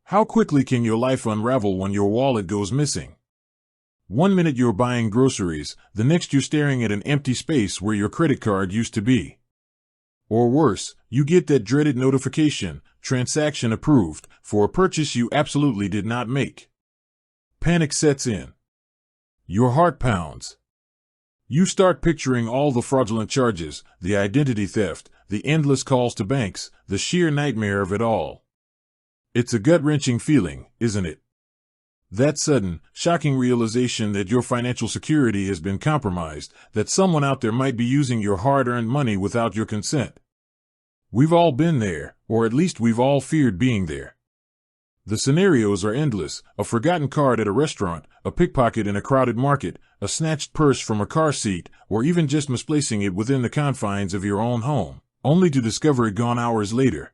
How quickly can your life unravel when your wallet goes missing? One minute you're buying groceries, the next you're staring at an empty space where your credit card used to be. Or worse, you get that dreaded notification, transaction approved, for a purchase you absolutely did not make. Panic sets in. Your heart pounds. You start picturing all the fraudulent charges, the identity theft, the endless calls to banks, the sheer nightmare of it all. It's a gut-wrenching feeling, isn't it? That sudden, shocking realization that your financial security has been compromised, that someone out there might be using your hard-earned money without your consent. We've all been there, or at least we've all feared being there. The scenarios are endless: a forgotten card at a restaurant, a pickpocket in a crowded market, a snatched purse from a car seat, or even just misplacing it within the confines of your own home, only to discover it gone hours later.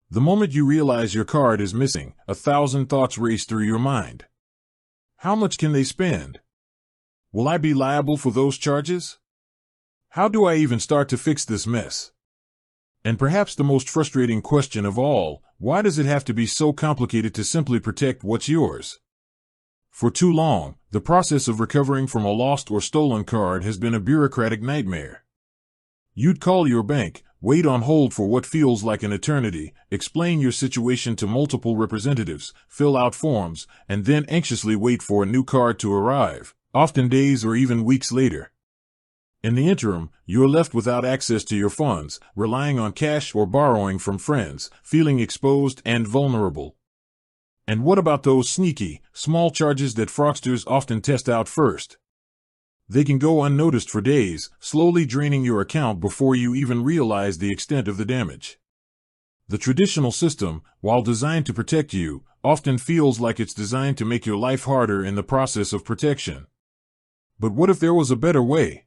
The moment you realize your card is missing, 1,000 thoughts race through your mind. How much can they spend? Will I be liable for those charges? How do I even start to fix this mess? And perhaps the most frustrating question of all, why does it have to be so complicated to simply protect what's yours? For too long, the process of recovering from a lost or stolen card has been a bureaucratic nightmare. You'd call your bank, wait on hold for what feels like an eternity, explain your situation to multiple representatives, fill out forms, and then anxiously wait for a new card to arrive, often days or even weeks later. In the interim, you're left without access to your funds, relying on cash or borrowing from friends, feeling exposed and vulnerable. And what about those sneaky, small charges that fraudsters often test out first? They can go unnoticed for days, slowly draining your account before you even realize the extent of the damage. The traditional system, while designed to protect you, often feels like it's designed to make your life harder in the process of protection. But what if there was a better way?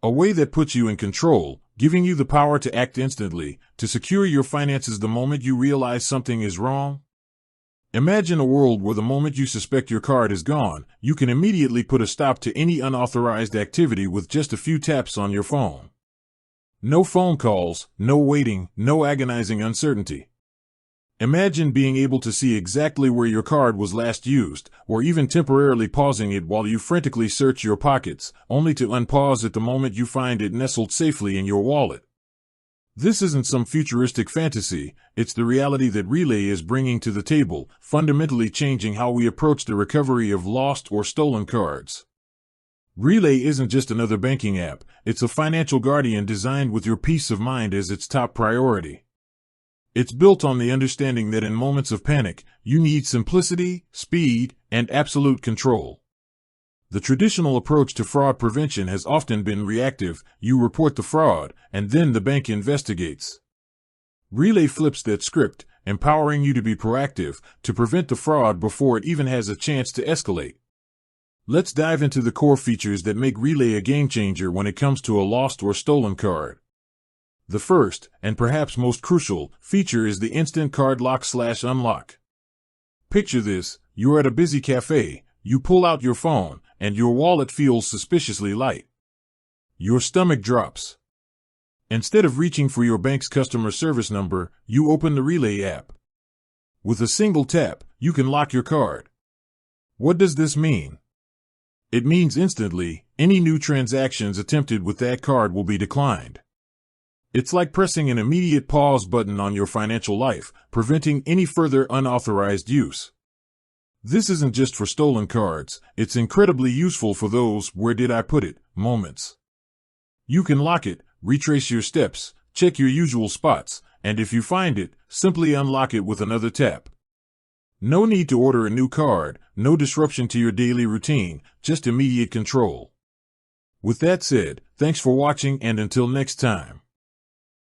A way that puts you in control, giving you the power to act instantly, to secure your finances the moment you realize something is wrong? Imagine a world where the moment you suspect your card is gone, you can immediately put a stop to any unauthorized activity with just a few taps on your phone. No phone calls, no waiting, no agonizing uncertainty. Imagine being able to see exactly where your card was last used, or even temporarily pausing it while you frantically search your pockets, only to unpause at the moment you find it nestled safely in your wallet. This isn't some futuristic fantasy, it's the reality that Relay is bringing to the table, fundamentally changing how we approach the recovery of lost or stolen cards. Relay isn't just another banking app, it's a financial guardian designed with your peace of mind as its top priority. It's built on the understanding that in moments of panic, you need simplicity, speed, and absolute control. The traditional approach to fraud prevention has often been reactive: you report the fraud, and then the bank investigates. Relay flips that script, empowering you to be proactive, to prevent the fraud before it even has a chance to escalate. Let's dive into the core features that make Relay a game-changer when it comes to a lost or stolen card. The first, and perhaps most crucial, feature is the instant card lock/unlock. Picture this: you're at a busy cafe, you pull out your phone, and your wallet feels suspiciously light. Your stomach drops. Instead of reaching for your bank's customer service number, you open the Relay app. With a single tap, you can lock your card. What does this mean? It means instantly, any new transactions attempted with that card will be declined. It's like pressing an immediate pause button on your financial life, preventing any further unauthorized use. This isn't just for stolen cards, it's incredibly useful for those "where did I put it" moments. You can lock it, retrace your steps, check your usual spots, and if you find it, simply unlock it with another tap. No need to order a new card, no disruption to your daily routine, just immediate control. With that said, thanks for watching, and until next time.